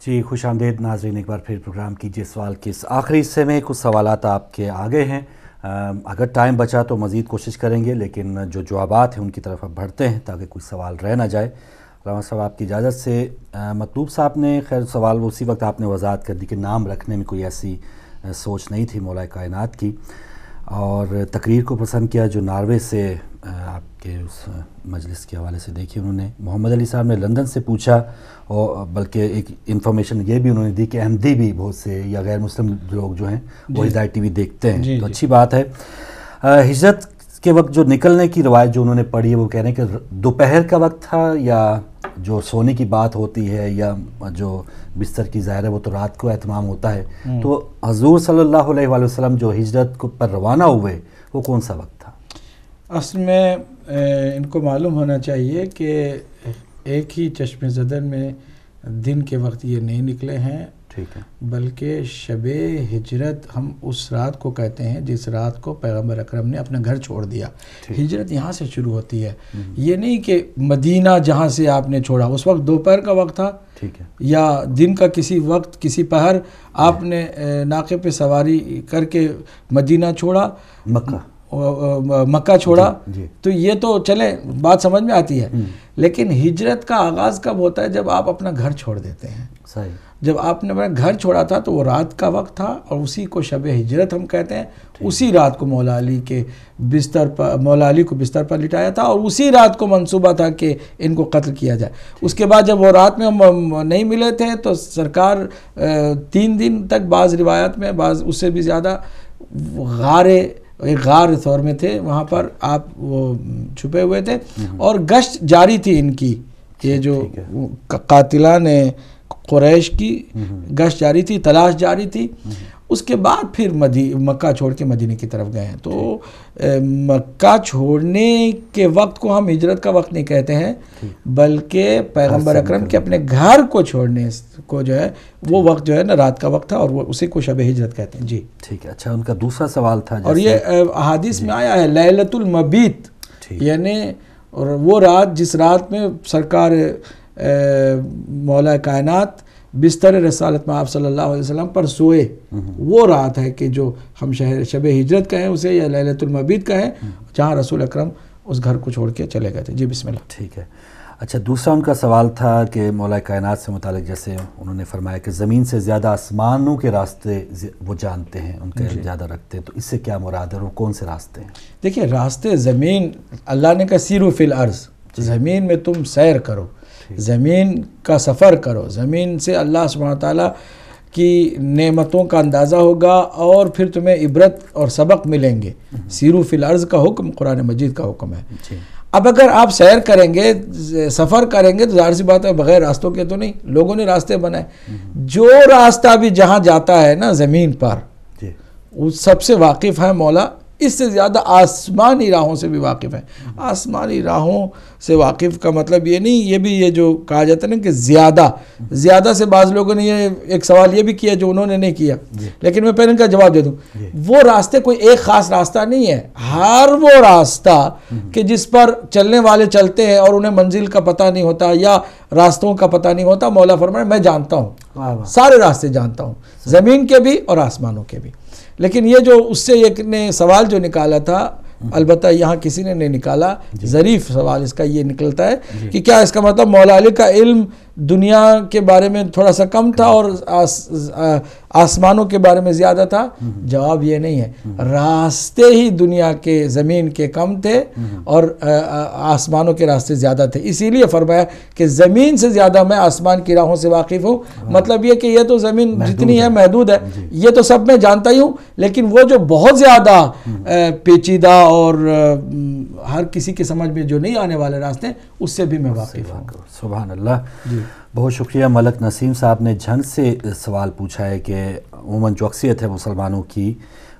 جی خوش آمدید ناظرین، ایک بار پھر پروگرام کیجیے سوال کے اس آخری حصے میں کچھ سوالات آپ کے آگے ہیں. اگر ٹائم بچا تو مزید کوشش کریں گے، لیکن جو جوابات ہیں ان کی طرف اب بڑھتے ہیں تاکہ کوئی سوال رہ نہ جائے. علامہ صاحب آپ کی اجازت سے مطلوب صاحب نے خیر سوال اسی وقت آپ نے وضاحت کر دی کہ نام رکھنے میں کوئی ایسی سوچ نہیں تھی مولا کائنات کی، اور تقریر کو پسند کیا جو ناروے سے آپ کے اس مجلس کے حوالے سے دیکھی انہوں نے. محمد علی صاحب نے لندن سے پوچھا، اور بلکہ ایک انفارمیشن یہ بھی انہوں نے دی کہ احمدی بھی بہت سے یا غیر مسلم لوگ جو ہیں وہ ہدایت ٹی وی دیکھتے ہیں، تو اچھی بات ہے. ہجرت کے وقت جو نکلنے کی روایت جو انہوں نے پڑھی ہے وہ کہہ رہے ہیں کہ دوپہر کا وقت تھا، یا جو سونے کی بات ہوتی ہے یا جو بستر کی ظاہر ہے وہ تو رات کو اہتمام ہوتا ہے. تو حضور صلی اللہ علیہ وآلہ وسلم جو ہجرت پر روانہ ہوئے وہ کون سا وقت تھا؟ اصل میں ان کو معلوم ہونا چاہیے کہ ایک ہی چشم زدن میں دن کے وقت یہ نہیں نکلے ہیں، ٹھیک ہے، بلکہ شب ہجرت ہم اس رات کو کہتے ہیں جس رات کو پیغمبر اکرم نے اپنا گھر چھوڑ دیا. ہجرت یہاں سے شروع ہوتی ہے، یہ نہیں کہ مدینہ جہاں سے آپ نے چھوڑا اس وقت دوپہر کا وقت تھا، ٹھیک ہے، یا دن کا کسی وقت کسی پہر آپ نے ناقے پہ سواری کر کے مدینہ چھوڑا، مکہ چھوڑا، تو یہ تو چلے بات سمجھ میں آتی ہے. لیکن ہجرت کا آغاز کب ہوتا ہے؟ جب آپ اپنا گھر چھوڑ دیتے ہیں. صحیح. جب آپ نے اپنا گھر چھوڑا تھا تو وہ رات کا وقت تھا، اور اسی کو شب ہجرت ہم کہتے ہیں. اسی رات کو مولا علی کو بستر پر لٹایا تھا، اور اسی رات کو منصوبہ تھا کہ ان کو قتل کیا جائے. اس کے بعد جب وہ رات میں ہم نہیں ملے تھے تو سرکار 3 دن تک بعض روایات میں، بعض اس سے بھی زیادہ، غار طور میں تھے، وہاں پر آپ وہ چھپے ہوئے تھے، اور گشت جاری تھی ان کی، یہ جو قاتلان قریش کی گشت جاری تھی، تلاش جاری تھی. اس کے بعد پھر مکہ چھوڑ کے مدینے کی طرف گئے ہیں. تو مکہ چھوڑنے کے وقت کو ہم ہجرت کا وقت نہیں کہتے ہیں، بلکہ پیغمبر اکرم کے اپنے گھر کو چھوڑنے کو جو ہے وہ وقت جو ہے نا رات کا وقت تھا، اور وہ اسی کو شب ہجرت کہتے ہیں. جی ٹھیک ہے. اچھا، ان کا دوسرا سوال تھا، اور یہ احادیث میں آیا ہے لیلۃ المبیت، یعنی اور وہ رات جس رات میں سرکار مولا کائنات بستر رسالت میں آپ صلی اللہ علیہ وسلم پر سوئے، وہ رات ہے کہ جو ہم شب ہجرت کہیں اسے، یا لیلۃ المبیت کہیں، جہاں رسول اکرم اس گھر کو چھوڑ کے چلے گئے تھے. جی بسم اللہ. ٹھیک ہے. اچھا، دوسرا ان کا سوال تھا کہ مولا کائنات سے متعلق، جیسے انہوں نے فرمایا کہ زمین سے زیادہ آسمانوں کے راستے وہ جانتے ہیں، ان کا علم زیادہ رکھتے ہیں، تو اس سے کیا مراد ہے اور کون سے راستے ہیں؟ دیکھیے، راستے زمین، اللہ نے کہا سیرو فی الارض، زمین میں تم سیر کرو، زمین کا سفر کرو، زمین سے اللہ سبحانہ تعالیٰ کی نعمتوں کا اندازہ ہوگا، اور پھر تمہیں عبرت اور سبق ملیں گے. سیرو فی الارض کا حکم قرآن مجید کا حکم ہے. اب اگر آپ سیر کریں گے، سفر کریں گے، تو ظاہر سی بات ہے بغیر راستوں کے تو نہیں، لوگوں نے راستے بنائے. جو راستہ بھی جہاں جاتا ہے نا زمین پر، اس سب سے واقف ہے مولا. اس سے زیادہ آسمانی راہوں سے بھی واقف ہیں. آسمانی راہوں سے واقف کا مطلب یہ نہیں، یہ بھی یہ جو کہا جاتا ہے نا کہ زیادہ سے بعض لوگوں نے یہ ایک سوال یہ بھی کیا جو انہوں نے نہیں کیا، لیکن میں پہلے ان کا جواب دے دوں. وہ راستے کوئی ایک خاص راستہ نہیں ہے، ہر وہ راستہ کہ جس پر چلنے والے چلتے ہیں اور انہیں منزل کا پتہ نہیں ہوتا یا راستوں کا پتہ نہیں ہوتا، مولا فرمائے میں جانتا ہوں، سارے راستے جانتا ہوں، زمین کے بھی اور آسمانوں کے بھی. لیکن یہ جو اس سے ایک نے سوال جو نکالا تھا، البتہ یہاں کسی نے نہیں نکالا، ظریف سوال اس کا یہ نکلتا ہے کہ کیا اس کا مطلب مولا علی کا علم دنیا کے بارے میں تھوڑا سا کم تھا اور آسمانوں کے بارے میں زیادہ تھا؟ جواب یہ نہیں ہے، راستے ہی دنیا کے زمین کے کم تھے اور آسمانوں کے راستے زیادہ تھے. اسی لیے فرمایا کہ زمین سے زیادہ میں آسمان کی راہوں سے واقف ہوں. مطلب یہ کہ یہ تو زمین جتنی ہے محدود ہے، یہ تو سب میں جانتا ہی ہوں، لیکن وہ جو بہت زیادہ پیچیدہ اور ہر کسی کے سمجھ میں جو نہیں آنے والے راستے، اس سے بھی میں واقف ہوں. سبحان اللہ. بہت شکریہ. ملک نسیم صاحب نے جھنگ سے سوال پوچھا ہے کہ عموماً جو اکثریت ہے مسلمانوں کی،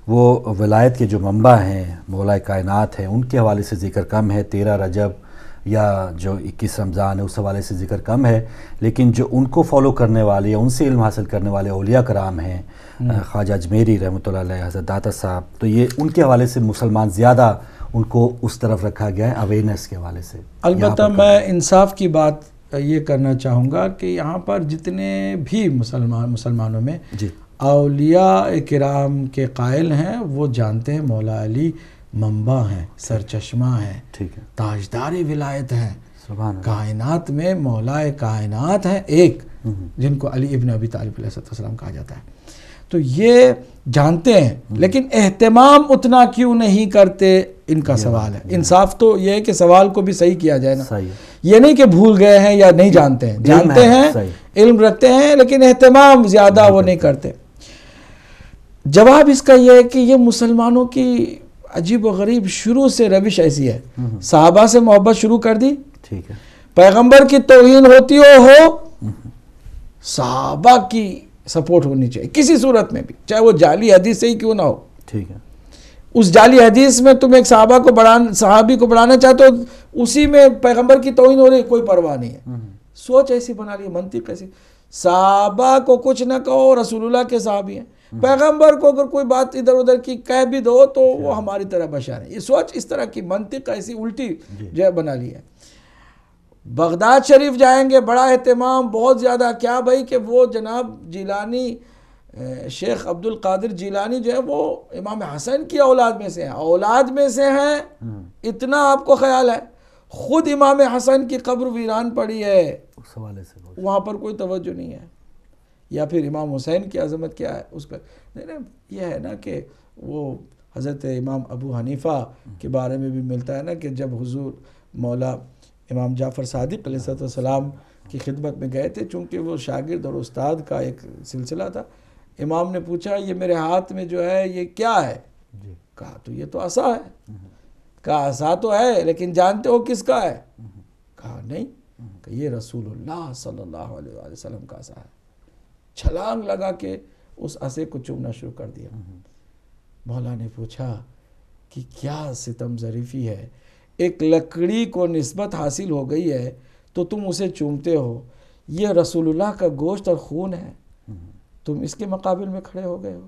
وہ ولایت کے جو منبع ہیں مولا کائنات ہیں ان کے حوالے سے ذکر کم ہے. 13 رجب یا جو 21 رمضان ہے اس حوالے سے ذکر کم ہے، لیکن جو ان کو فالو کرنے والے یا ان سے علم حاصل کرنے والے اولیاء کرام ہیں، خواجہ اجمیری رحمۃ اللہ علیہ، حضرت داتا صاحب، تو یہ ان کے حوالے سے مسلمان زیادہ ان کو اس طرف رکھا گیا ہے اویئرنیس کے حوالے سے. البتہ میں انصاف کی بات یہ کرنا چاہوں گا کہ یہاں پر جتنے بھی مسلمانوں میں جی اولیاء کرام کے قائل ہیں وہ جانتے ہیں مولا علی منبع ہیں، سرچشمہ ہیں، ٹھیک ہے، تاجدار ولایت ہیں، سبحان اللہ، کائنات میں مولا کائنات ہیں ایک، جن کو علی ابن ابی طالب علیہ السلام کہا جاتا ہے. تو یہ جانتے ہیں، لیکن اہتمام اتنا کیوں نہیں کرتے، ان کا سوال ہے. انصاف تو یہ ہے کہ سوال کو بھی صحیح کیا جائے نا، صحیح ہے، یہ نہیں کہ بھول گئے ہیں یا نہیں جانتے ہیں، جانتے ہیں، علم رکھتے ہیں، لیکن اہتمام زیادہ وہ نہیں کرتے. جواب اس کا یہ ہے کہ یہ مسلمانوں کی عجیب و غریب شروع سے روش ایسی ہے. صحابہ سے محبت شروع کر دی، ٹھیک ہے، پیغمبر کی توہین ہوتی ہو صحابہ کی سپورٹ ہونی چاہیے کسی صورت میں بھی، چاہے وہ جعلی حدیث سے ہی کیوں نہ ہو. ٹھیک ہے، اس جعلی حدیث میں تم ایک صحابی کو بڑھانا چاہتے ہو، اسی میں پیغمبر کی توہین ہو رہی، کوئی پرواہ نہیں ہے. سوچ ایسی بنا لی، منطق ایسی. صحابہ کو کچھ نہ کہو، رسول اللہ کے صحابی ہیں. پیغمبر کو اگر کوئی بات ادھر ادھر کی کہہ بھی دو تو وہ ہماری طرح بشر ہے. یہ سوچ اس طرح کی منطق ایسی الٹی جو ہے بنا لی ہے. بغداد شریف جائیں گے، بڑا اہتمام، بہت زیادہ. کیا بھائی کہ وہ جناب جیلانی، شیخ عبد القادر جیلانی جو ہے وہ امام حسن کی اولاد میں سے ہیں، اولاد میں سے ہیں، اتنا آپ کو خیال ہے. خود امام حسن کی قبر ویران پڑی ہے، اس حوالے سے وہاں پر کوئی توجہ نہیں ہے. یا پھر امام حسین کی عظمت کیا ہے اس پر نہیں. یہ ہے نا کہ وہ حضرت امام ابو حنیفہ کے بارے میں بھی ملتا ہے نا کہ جب حضور مولا امام جعفر صادق علیہ السلام کی خدمت میں گئے تھے، چونکہ وہ شاگرد اور استاد کا ایک سلسلہ تھا، امام نے پوچھا یہ میرے ہاتھ میں جو ہے یہ کیا ہے؟ کہا تو یہ تو عصا ہے. کہا عصا تو ہے لیکن جانتے ہو کس کا ہے؟ کہا نہیں. کہ یہ رسول اللہ صلی اللہ علیہ وآلہ وسلم کا عصا ہے. چھلانگ لگا کے اس عصے کو چومنا شروع کر دیا. مولا نے پوچھا کہ کیا ستم ظریفی ہے، ایک لکڑی کو نسبت حاصل ہو گئی ہے تو تم اسے چومتے ہو، یہ رسول اللہ کا گوشت اور خون ہے، تم اس کے مقابل میں کھڑے ہو گئے ہو.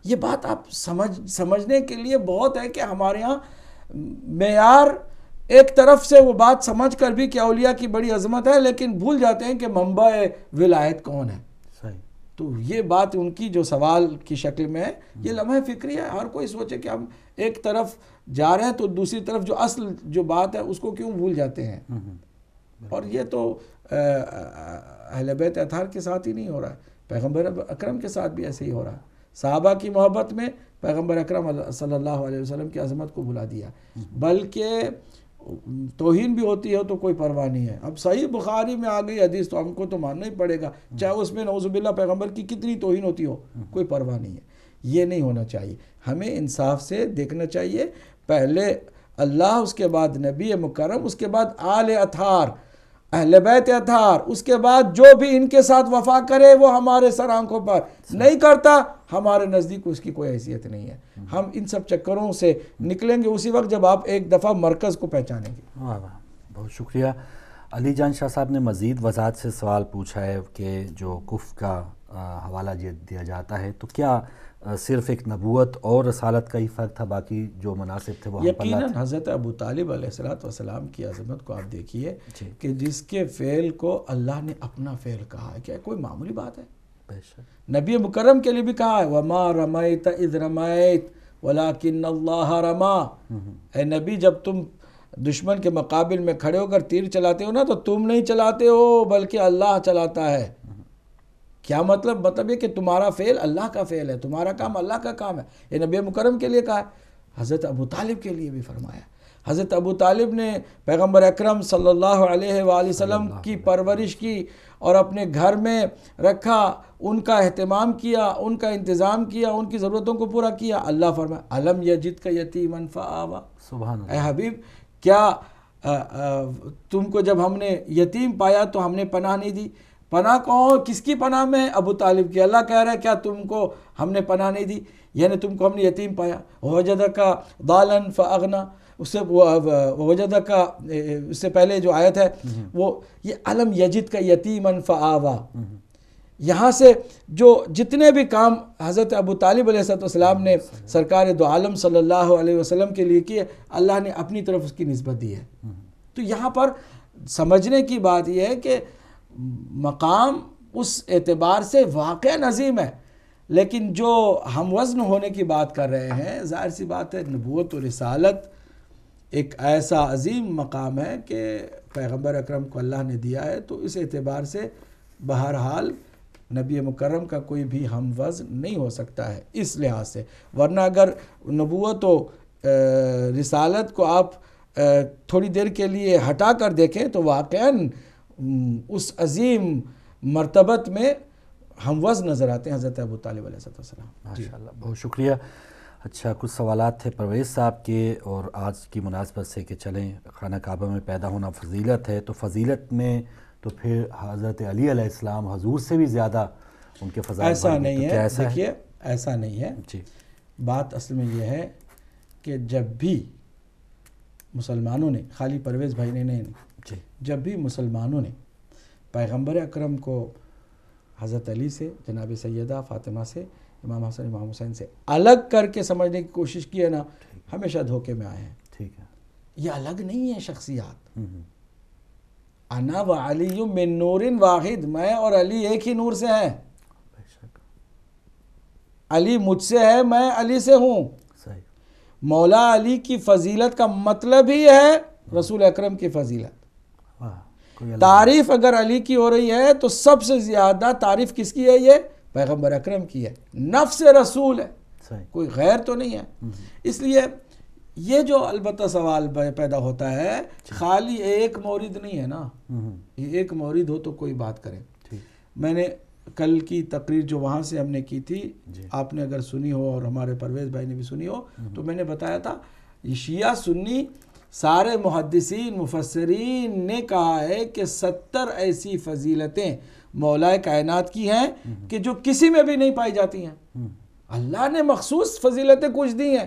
یہ بات آپ سمجھنے کے لیے بہت ہے کہ ہمارے ہاں معیار ایک طرف سے وہ بات سمجھ کر بھی کہ اولیاء کی بڑی عظمت ہے، لیکن بھول جاتے ہیں کہ منبع ولایت کون ہے. تو یہ بات ان کی جو سوال کی شکل میں ہے، یہ لمحہ فکری ہے. ہر کوئی سوچے کہ ہم ایک طرف جا رہے ہیں تو دوسری طرف جو اصل جو بات ہے اس کو کیوں بھول جاتے ہیں. اور یہ تو اہل بیت اطہار کے ساتھ ہی نہیں ہو رہا ہے، پیغمبر اکرم کے ساتھ بھی ایسے ہی ہو رہا ہے. صحابہ کی محبت میں پیغمبر اکرم صلی اللہ علیہ وسلم کی عظمت کو بھلا دیا، بلکہ توہین بھی ہوتی ہے تو کوئی پرواہ نہیں ہے. اب صحیح بخاری میں آ گئی حدیث تو ہم کو تو ماننا ہی پڑے گا، چاہے اس میں نعوذ باللہ پیغمبر کی کتنی توہین ہوتی ہو، کوئی پرواہ نہیں ہے. یہ نہیں ہونا چاہیے. ہمیں انصاف سے دیکھنا چاہیے، پہلے اللہ، اس کے بعد نبی مکرم، اس کے بعد آل اطہار، اہل بیت اطہار، اس کے بعد جو بھی ان کے ساتھ وفا کرے وہ ہمارے سر آنکھوں پر، نہیں کرتا ہمارے نزدیک اس کی کوئی حیثیت نہیں ہے. ہم ان سب چکروں سے نکلیں گے اسی وقت جب آپ ایک دفعہ مرکز کو پہچانیں گے. واہ واہ، بہت شکریہ. علی جان شاہ صاحب نے مزید وضاحت سے سوال پوچھا ہے کہ جو کفر کا حوالہ دیا جاتا ہے تو کیا صرف ایک نبوت اور رسالت کا ہی فرق تھا، باقی جو مناسب تھے وہ ہم پر یقیناً حضرت ابو طالب علیہ السلام کی عظمت کو آپ دیکھیے کہ جس کے فعل کو اللہ نے اپنا فعل کہا ہے، کیا کوئی معمولی بات ہے؟ نبی مکرم کے لیے بھی کہا ہے وَمَا رَمَيْتَ إِذْ رَمَيْتَ وَلَكِنَّ اللَّهَ رَمَا. اے نبی جب تم دشمن کے مقابل میں کھڑے ہو کر تیر چلاتے ہو نا تو تم نہیں چلاتے ہو بلکہ اللہ چلاتا ہے. کیا مطلب یہ کہ تمہارا فعل اللہ کا فعل ہے، تمہارا کام اللہ کا کام ہے. یہ نبی مکرم کے لیے کہا ہے. حضرت ابو طالب کے لیے بھی فرمایا. حضرت ابو طالب نے پیغمبر اکرم صلی اللہ علیہ وآلہ وسلم کی پرورش کی اور اپنے گھر میں رکھا، ان کا اہتمام کیا، ان کا انتظام کیا، ان کی ضرورتوں کو پورا کیا. اللہ فرمایا الم یجدک یتیما فآویٰ. سبحان اللہ. اے حبیب کیا تم کو جب ہم نے یتیم پایا تو ہم نے پناہ نہیں دی؟ پناہ کون، کس کی پناہ میں؟ ابو طالب کی. اللہ کہہ رہا ہے کیا تم کو ہم نے پناہ نہیں دی؟ یعنی تم کو ہم نے یتیم پایا. وَوَجَدَكَ ضَالًا فَأَغْنَى، اس سے وَوَجَدَكَ اس سے پہلے جو آیت ہے وہ یہ الم یجد کا یتیما فآویٰ. یہاں سے جو جتنے بھی کام حضرت ابو طالب علیہ السلام نے سرکار دو عالم صلی اللہ علیہ وسلم کے لیے کیے، اللہ نے اپنی طرف اس کی نسبت دی ہے. تو یہاں پر سمجھنے کی بات یہ ہے کہ مقام اس اعتبار سے واقعہ عظیم ہے، لیکن جو ہم وزن ہونے کی بات کر رہے ہیں، ظاہر سی بات ہے نبوت و رسالت ایک ایسا عظیم مقام ہے کہ پیغمبر اکرم کو اللہ نے دیا ہے، تو اس اعتبار سے بہرحال نبی مکرم کا کوئی بھی ہم وزن نہیں ہو سکتا ہے اس لحاظ سے. ورنہ اگر نبوت و رسالت کو آپ تھوڑی دیر کے لیے ہٹا کر دیکھیں تو واقعاً اس عظیم مرتبت میں ہم وزن نظر آتے ہیں حضرت ابو طالب علیہ السلام. ماشاءاللہ، بہت شکریہ. اچھا، کچھ سوالات تھے پرویز صاحب کے، اور آج کی مناسبت سے کہ چلیں خانہ کعبہ میں پیدا ہونا فضیلت ہے، تو فضیلت میں تو پھر حضرت علی علیہ السلام حضور سے بھی زیادہ ان کے فضائل ایسا نہیں ہے. ایسا دیکھیے ایسا نہیں ہے. جی، بات اصل میں یہ ہے کہ جب بھی مسلمانوں نے، خالی پرویز بھائی نے نہیں، جی، جب بھی مسلمانوں نے پیغمبر اکرم کو حضرت علی سے، جناب سیدہ فاطمہ سے، امام حسن امام حسین سے الگ کر کے سمجھنے کی کوشش کی ہے نا، ہمیشہ دھوکے میں آئے ہیں. ٹھیک ہے. یہ الگ نہیں ہے شخصیات. انا و علی من نور واحد، میں اور علی ایک ہی نور سے ہیں. بے شک. علی مجھ سے ہے، میں علی سے ہوں. صحیح. مولا علی کی فضیلت کا مطلب ہی ہے رسول اکرم کی فضیلت. واہ، کوئی تعریف اگر علی کی ہو رہی ہے تو سب سے زیادہ تعریف کس کی ہے؟ یہ پیغمبر اکرم کی ہے. نفس رسول ہے، صحیح. کوئی غیر تو نہیں ہے. اس لیے یہ جو البتہ سوال پیدا ہوتا ہے، خالی ایک مورد نہیں ہے نا. یہ ایک مورد ہو تو کوئی بات کرے. میں نے کل کی تقریر جو وہاں سے ہم نے کی تھی، آپ نے اگر سنی ہو اور ہمارے پرویز بھائی نے بھی سنی ہو، تو میں نے بتایا تھا یہ شیعہ سنی سارے محدثین مفسرین نے کہا ہے کہ 70 ایسی فضیلتیں مولا کائنات کی ہیں کہ جو کسی میں بھی نہیں پائی جاتی ہیں. اللہ نے مخصوص فضیلتیں کچھ دی ہیں،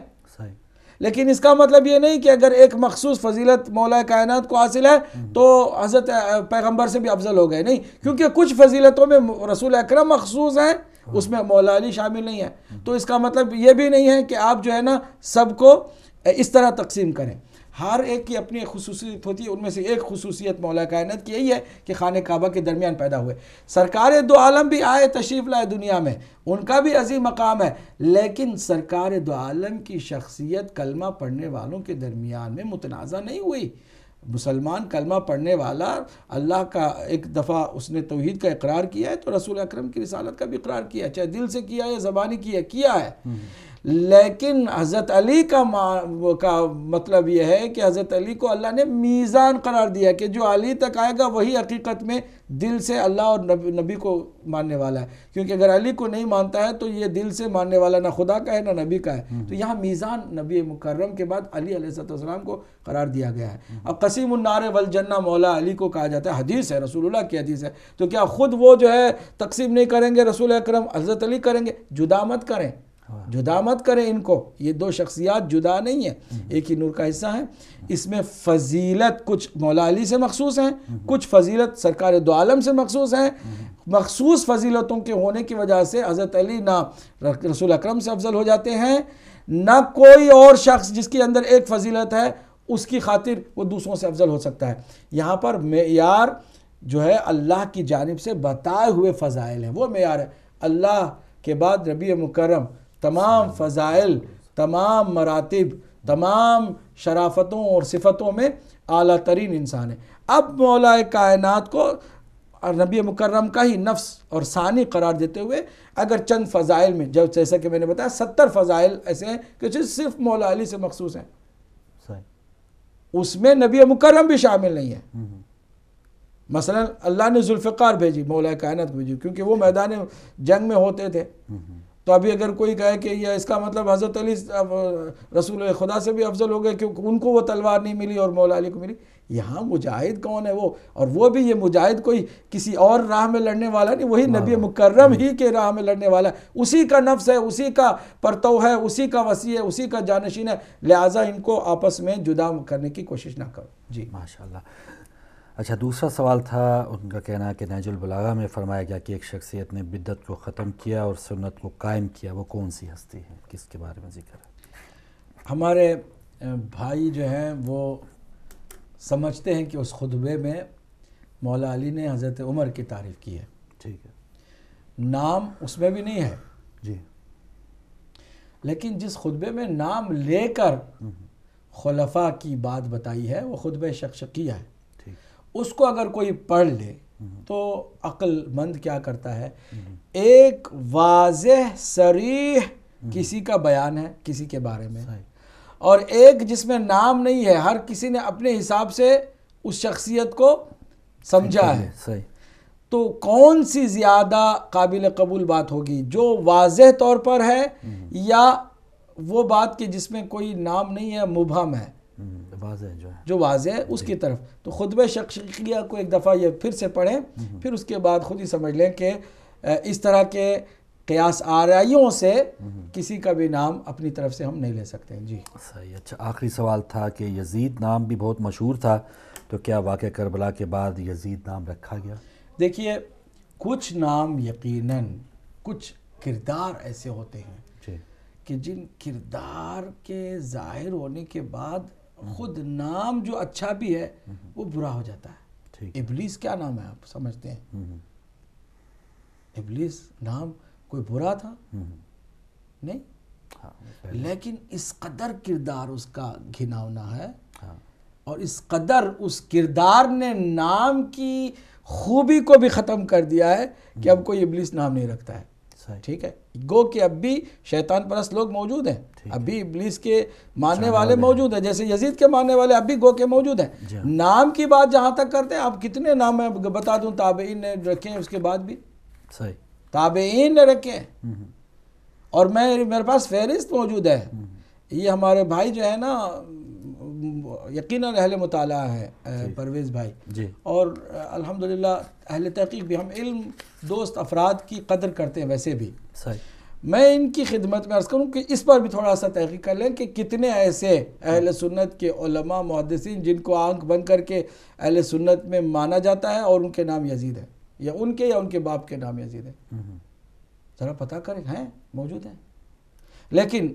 لیکن اس کا مطلب یہ نہیں کہ اگر ایک مخصوص فضیلت مولا کائنات کو حاصل ہے تو حضرت پیغمبر سے بھی افضل ہو گئے. نہیں، کیونکہ کچھ فضیلتوں میں رسول اکرم مخصوص ہیں، اس میں مولا علی شامل نہیں ہے. تو اس کا مطلب یہ بھی نہیں ہے کہ آپ جو ہے نا سب کو اس طرح تقسیم کریں. ہر ایک کی اپنی خصوصیت ہوتی ہے. ان میں سے ایک خصوصیت مولا کائنات کی یہی ہے کہ خانہ کعبہ کے درمیان پیدا ہوئے. سرکار دو عالم بھی آئے، تشریف لائے دنیا میں، ان کا بھی عظیم مقام ہے، لیکن سرکار دو عالم کی شخصیت کلمہ پڑھنے والوں کے درمیان میں متنازع نہیں ہوئی. مسلمان کلمہ پڑھنے والا اللہ کا ایک دفعہ اس نے توحید کا اقرار کیا ہے تو رسول اکرم کی رسالت کا بھی اقرار کیا ہے، چاہے دل سے کیا یا زبانی کیا ہے. لیکن حضرت علی کا مطلب یہ ہے کہ حضرت علی کو اللہ نے میزان قرار دیا کہ جو علی تک آئے گا وہی حقیقت میں دل سے اللہ اور نبی کو ماننے والا ہے. کیونکہ اگر علی کو نہیں مانتا ہے تو یہ دل سے ماننے والا نہ خدا کا ہے نہ نبی کا ہے. تو یہاں میزان نبی مکرم کے بعد علی علیہ السلام کو قرار دیا گیا ہے. اب قسیم النار والجنہ مولا علی کو کہا جاتا ہے، حدیث ہے، رسول اللہ کی حدیث ہے. تو کیا خود وہ جو ہے تقسیم نہیں کریں گے؟ رسول اکرم حضرت علی کریں گے. جدا مت کریں، جدا مت کریں ان کو. یہ دو شخصیات جدا نہیں ہیں، ایک ہی نور کا حصہ ہیں. اس میں فضیلت کچھ مولا علی سے مخصوص ہیں، کچھ فضیلت سرکار دو عالم سے مخصوص ہیں. مخصوص فضیلتوں کے ہونے کی وجہ سے حضرت علی نہ رسول اکرم سے افضل ہو جاتے ہیں، نہ کوئی اور شخص جس کے اندر ایک فضیلت ہے اس کی خاطر وہ دوسروں سے افضل ہو سکتا ہے. یہاں پر معیار جو ہے اللہ کی جانب سے بتائے ہوئے فضائل ہیں، وہ معیار ہے. اللہ کے بعد نبی مکرم تمام فضائل، تمام مراتب، تمام شرافتوں اور صفتوں میں اعلیٰ ترین انسان ہے. اب مولا کائنات کو نبی مکرم کا ہی نفس اور ثانی قرار دیتے ہوئے اگر چند فضائل میں، جیسا کہ میں نے بتایا 70 فضائل ایسے ہیں کہ صرف مولا علی سے مخصوص ہیں، اس میں نبی مکرم بھی شامل نہیں ہے. مثلا اللہ نے ذوالفقار بھیجی، مولا کائنات کو بھیجی، کیونکہ وہ میدان جنگ میں ہوتے تھے. تو ابھی اگر کوئی کہے کہ یہ اس کا مطلب حضرت علی رسول خدا سے بھی افضل ہو گئے کیونکہ ان کو وہ تلوار نہیں ملی اور مولا علی کو ملی. یہاں مجاہد کون ہے؟ وہ، اور وہ بھی یہ مجاہد کوئی کسی اور راہ میں لڑنے والا نہیں، وہی نبی مکرم ہی کے راہ میں لڑنے والا ہے. اسی کا نفس ہے، اسی کا پرتو ہے، اسی کا وسیع ہے، اسی کا جانشین ہے. لہٰذا ان کو آپس میں جدا کرنے کی کوشش نہ کرو. جی ماشاءاللہ. اچھا، دوسرا سوال تھا، ان کا کہنا ہے کہ نہج البلاغہ میں فرمایا گیا کہ ایک شخصیت نے بدعت کو ختم کیا اور سنت کو قائم کیا، وہ کون سی ہستی ہے؟ کس کے بارے میں ذکر ہے؟ ہمارے بھائی جو ہیں وہ سمجھتے ہیں کہ اس خطبے میں مولا علی نے حضرت عمر کی تعریف کی ہے. ٹھیک ہے. نام اس میں بھی نہیں ہے جی. لیکن جس خطبے میں نام لے کر خلفاء کی بات بتائی ہے وہ خطبہ شقشقیہ ہے. ٹھیک. اس کو اگر کوئی پڑھ لے تو عقل مند کیا کرتا ہے, ایک واضح صریح کسی کا بیان ہے کسی کے بارے میں, اور ایک جس میں نام نہیں ہے, ہر کسی نے اپنے حساب سے اس شخصیت کو سمجھا ہے. صحیح. تو کون سی زیادہ قابل قبول بات ہوگی, جو واضح طور پر ہے یا وہ بات کہ جس میں کوئی نام نہیں ہے, مبہم ہے, واضح جو واضح ہے اس کی طرف. تو خطبہ شقشقیہ کو ایک دفعہ یہ پھر سے پڑھیں, پھر اس کے بعد خود ہی سمجھ لیں کہ اس طرح کے قیاس آرائیوں سے کسی کا بھی نام اپنی طرف سے ہم نہیں لے سکتے. جی صحیح. اچھا, آخری سوال تھا کہ یزید نام بھی بہت مشہور تھا, تو کیا واقعہ کربلا کے بعد یزید نام رکھا گیا؟ دیکھیے, کچھ نام یقیناً کچھ کردار ایسے ہوتے ہیں جی کہ جن کردار کے ظاہر ہونے کے بعد خود نام جو اچھا بھی ہے وہ برا ہو جاتا ہے. ٹھیک. ابلیس کیا نام ہے آپ سمجھتے ہیں؟ ابلیس نام کوئی برا تھا؟ نہیں, لیکن اس قدر کردار اس کا گھناؤنا ہے اور اس قدر اس کردار نے نام کی خوبی کو بھی ختم کر دیا ہے کہ اب کوئی ابلیس نام نہیں رکھتا ہے. ٹھیک ہے, گو کہ اب بھی شیطان پرست لوگ موجود ہیں, اب بھی ابلیس کے ماننے والے موجود ہیں, جیسے یزید کے ماننے والے اب بھی گو کے موجود ہیں. نام کی بات جہاں تک کرتے ہیں, آپ کتنے نام میں بتا دوں تابعین نے رکھے ہیں, اس کے بعد بھی تابعین نے رکھے ہیں, اور میرے پاس فہرست موجود ہے. یہ ہمارے بھائی جو ہے نا, یقیناً اہل مطالعہ ہے پرویز بھائی, اور الحمدللہ اہل تحقیق بھی, ہم علم دوست افراد کی قدر کرتے ہیں ویسے بھی. میں ان کی خدمت میں عرض کروں کہ اس پر بھی تھوڑا سا تحقیق کر لیں کہ کتنے ایسے اہل سنت کے علماء محدثین جن کو آنکھ بند کر کے اہل سنت میں مانا جاتا ہے اور ان کے نام یزید ہے, یا ان کے باپ کے نام یزید ہے. ذرا پتہ کریں, ہیں موجود ہیں. لیکن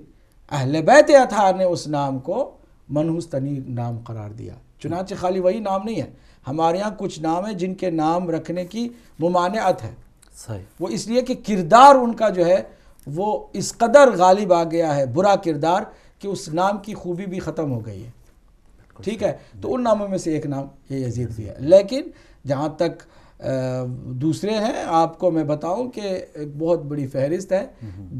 اہل بیت اطہار نے اس نام کو منحوس ترین نام قرار دیا. چنانچہ خالی وہی نام نہیں ہے, ہمارے ہاں کچھ نام ہیں جن کے نام رکھنے کی ممانعت ہے. وہ اس لیے کہ کردار ان کا جو ہے وہ اس قدر غالب آ گیا ہے, برا کردار, کہ اس نام کی خوبی بھی ختم ہو گئی ہے. ٹھیک ہے, تو ان ناموں میں سے ایک نام یہ یزید بھی ہے. لیکن جہاں تک دوسرے ہیں, آپ کو میں بتاؤں کہ ایک بہت بڑی فہرست ہے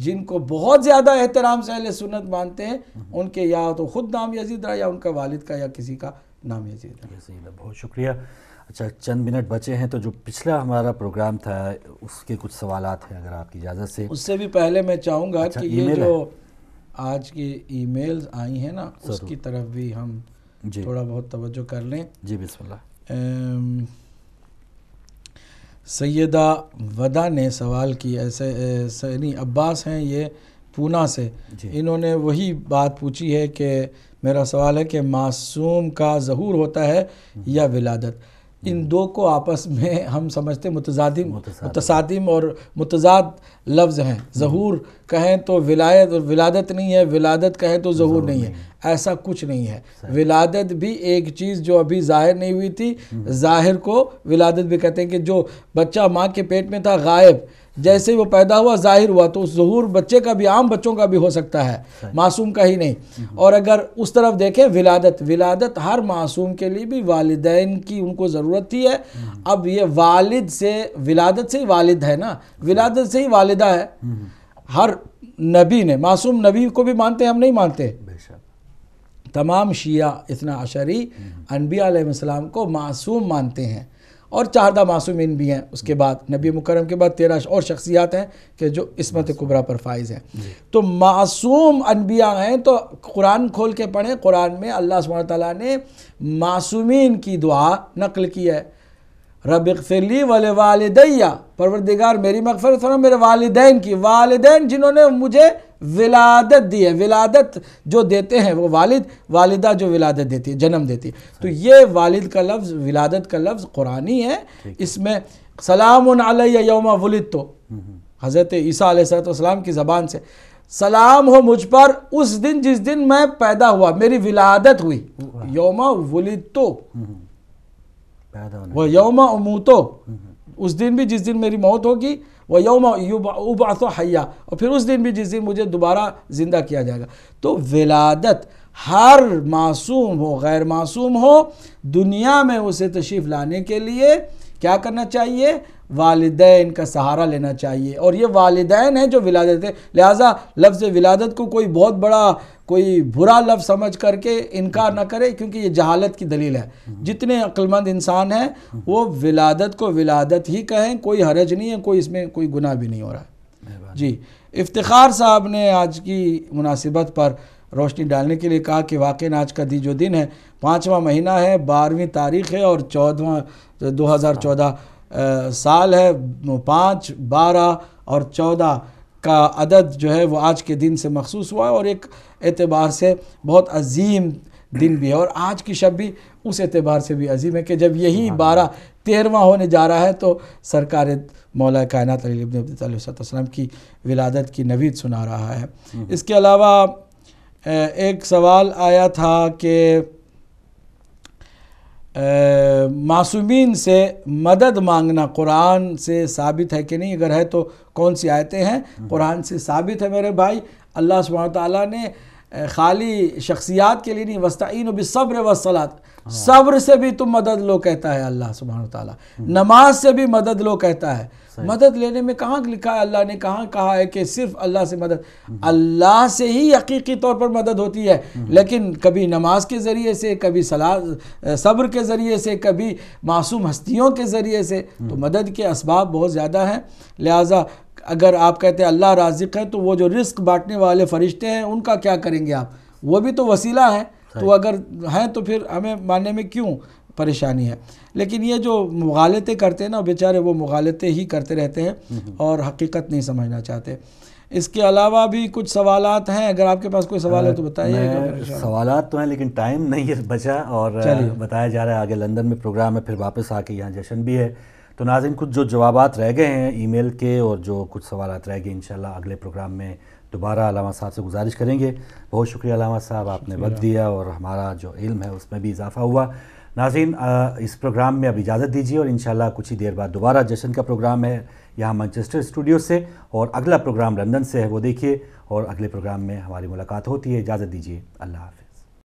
جن کو بہت زیادہ احترام سے اہل سنت مانتے ہیں, ان کے یا تو خود نام یزید رہا, یا ان کا والد کا یا کسی کا نام یزید ہے. بہت شکریہ. اچھا, چند منٹ بچے ہیں, تو جو پچھلا ہمارا پروگرام تھا اس کے کچھ سوالات ہیں اگر آپ کی اجازت سے. اس سے بھی پہلے میں چاہوں گا کہ یہ جو آج کی ای میلز آئی ہیں نا, اس کی طرف بھی ہم تھوڑا بہت توجہ کر لیں. جی بسم اللہ. سیدہ ودا نے سوال کی, ایسے سینی عباس ہیں یہ پونا سے, انہوں نے وہی بات پوچھی ہے کہ میرا سوال ہے کہ معصوم کا ظہور ہوتا ہے یا ولادت؟ ان دو کو آپس میں ہم سمجھتے متصادم اور متضاد لفظ ہیں. ظہور کہیں تو ولادت نہیں ہے, ولادت کہیں تو ظہور نہیں ہے. ایسا کچھ نہیں ہے. ولادت بھی ایک چیز جو ابھی ظاہر نہیں ہوئی تھی, ظاہر کو ولادت بھی کہتے ہیں, کہ جو بچہ ماں کے پیٹ میں تھا غائب, جیسے وہ پیدا ہوا ظاہر ہوا, تو ظہور بچے کا بھی عام بچوں کا بھی ہو سکتا ہے, معصوم کا ہی نہیں. اور اگر اس طرف دیکھیں ولادت ہر معصوم کے لیے بھی والدین کی ان کو ضرورت تھی ہے. اب یہ والد سے ولادت سے ہی والد ہے نا, ولادت سے ہی والدہ ہے. ہر نبی نے, معصوم نبی کو بھی مانتے ہیں, ہم نہیں مانتے. تمام شیعہ اثنا عشری انبیاء علیہ السلام کو معصوم مانتے ہیں, اور 14 معصومین بھی ہیں. اس کے بعد نبی مکرم کے بعد 13 اور شخصیات ہیں کہ جو عصمت کبریٰ پر فائز ہیں. تو معصوم انبیاء ہیں. تو قرآن کھول کے پڑھیں, قرآن میں اللہ سبحانہ تعالیٰ نے معصومین کی دعا نقل کی ہے. رب اغفر لی ولوالدی, پروردگار میری مغفرت فرما میرے والدین کی. والدین جنہوں نے مجھے ولادت دی ہے. ولادت جو دیتے ہیں وہ والد, والدہ جو ولادت دیتی ہے, جنم دیتی ہے. تو یہ والد کا لفظ, ولادت کا لفظ قرآنی ہے. اس میں سلام علی یوم ولدت, حضرت عیسیٰ علیہ السلام کی زبان سے سلام ہو مجھ پر اس دن جس دن میں پیدا ہوا، میری ولادت ہوئی. یوم ولدتو و یوم اموتو، اس دن بھی جس دن میری موت ہوگی، و یوم ابعث حیا، اور پھر اس دن بھی جس دن مجھے دوبارہ زندہ کیا جائے گا. تو ولادت ہر معصوم ہو غیر معصوم ہو، دنیا میں اسے تشریف لانے کے لیے کیا کرنا چاہیے؟ والدین کا سہارا لینا چاہیے. اور یہ والدین ہیں جو ولادت ہے. لہٰذا لفظ ولادت کو کوئی بہت بڑا کوئی برا لفظ سمجھ کر کے انکار نہ کرے، کیونکہ یہ جہالت کی دلیل ہے. جتنے عقل مند انسان ہیں وہ ولادت کو ولادت ہی کہیں، کوئی حرج نہیں ہے، کوئی اس میں کوئی گناہ بھی نہیں ہو رہا ہے. جی، افتخار صاحب نے آج کی مناسبت پر روشنی ڈالنے کے لیے کہا کہ واقعی آج کا جو دن ہے 5واں مہینہ ہے، 12ویں تاریخ ہے، اور 2014 سال ہے. 5، 12 اور 14 کا عدد جو ہے وہ آج کے دن سے مخصوص ہوا ہے، اور ایک اعتبار سے بہت عظیم دن بھی ہے. اور آج کی شب بھی اس اعتبار سے بھی عظیم ہے کہ جب یہی 12 13واں ہونے جا رہا ہے تو سرکار مولا کائنات علی ابن ابی طالب علیہ السلام کی ولادت کی نوید سنا رہا ہے. اس کے علاوہ ایک سوال آیا تھا کہ معصومین سے مدد مانگنا قرآن سے ثابت ہے کہ نہیں؟ اگر ہے تو کون سی آیتیں ہیں؟ قرآن سے ثابت ہے میرے بھائی. اللہ سبحانہ وتعالیٰ نے خالی شخصیات کے لیے نہیں، وَاسْتَعِینُوا بِالصَّبْرِ وَالصَّلَاةِ، صبر سے بھی تم مدد لو کہتا ہے اللہ سبحانہ وتعالیٰ. نماز سے بھی مدد لو کہتا ہے. مدد لینے میں کہاں لکھا ہے؟ اللہ نے کہاں کہا ہے کہ صرف اللہ سے مدد؟ اللہ سے ہی حقیقی طور پر مدد ہوتی ہے، لیکن کبھی نماز کے ذریعے سے، کبھی صبر کے ذریعے سے، کبھی معصوم ہستیوں کے ذریعے سے. تو مدد کے اسباب بہت زیادہ ہیں. لہٰذا اگر آپ کہتے ہیں اللہ رازق ہے، تو وہ جو رزق بانٹنے والے فرشتے ہیں ان کا کیا کریں گے آپ؟ وہ بھی تو وسیلہ ہیں. تو اگر ہیں تو پھر ہمیں ماننے میں کیوں پریشانی ہے؟ لیکن یہ جو مغالطے کرتے ہیں نا، بیچارے وہ مغالطے ہی کرتے رہتے ہیں اور حقیقت نہیں سمجھنا چاہتے. اس کے علاوہ بھی کچھ سوالات ہیں، اگر آپ کے پاس کوئی سوال ہے تو بتائیے. سوالات تو ہیں لیکن ٹائم نہیں بچا، اور بتایا جا رہا ہے آگے لندن میں پروگرام ہے، پھر واپس آ کے یہاں جشن بھی ہے. تو ناظرین کچھ جو جوابات رہ گئے ہیں ای میل کے، اور جو کچھ سوالات رہ گئے انشاءاللہ اگلے پروگرام میں دوبارہ علامہ صاحب سے گزارش کریں گے. بہت شکریہ علامہ صاحب، آپ نے وقت دیا اور ہمارا جو علم ہے اس میں بھی اضافہ ہوا. ناظرین اس پروگرام میں اب اجازت دیجیے، اور انشاءاللہ کچھ ہی دیر بعد دوبارہ جشن کا پروگرام ہے یہاں مانچسٹر اسٹوڈیو سے، اور اگلا پروگرام لندن سے ہے، وہ دیکھیے، اور اگلے پروگرام میں ہماری ملاقات ہوتی ہے. اجازت دیجیے، اللہ حافظ.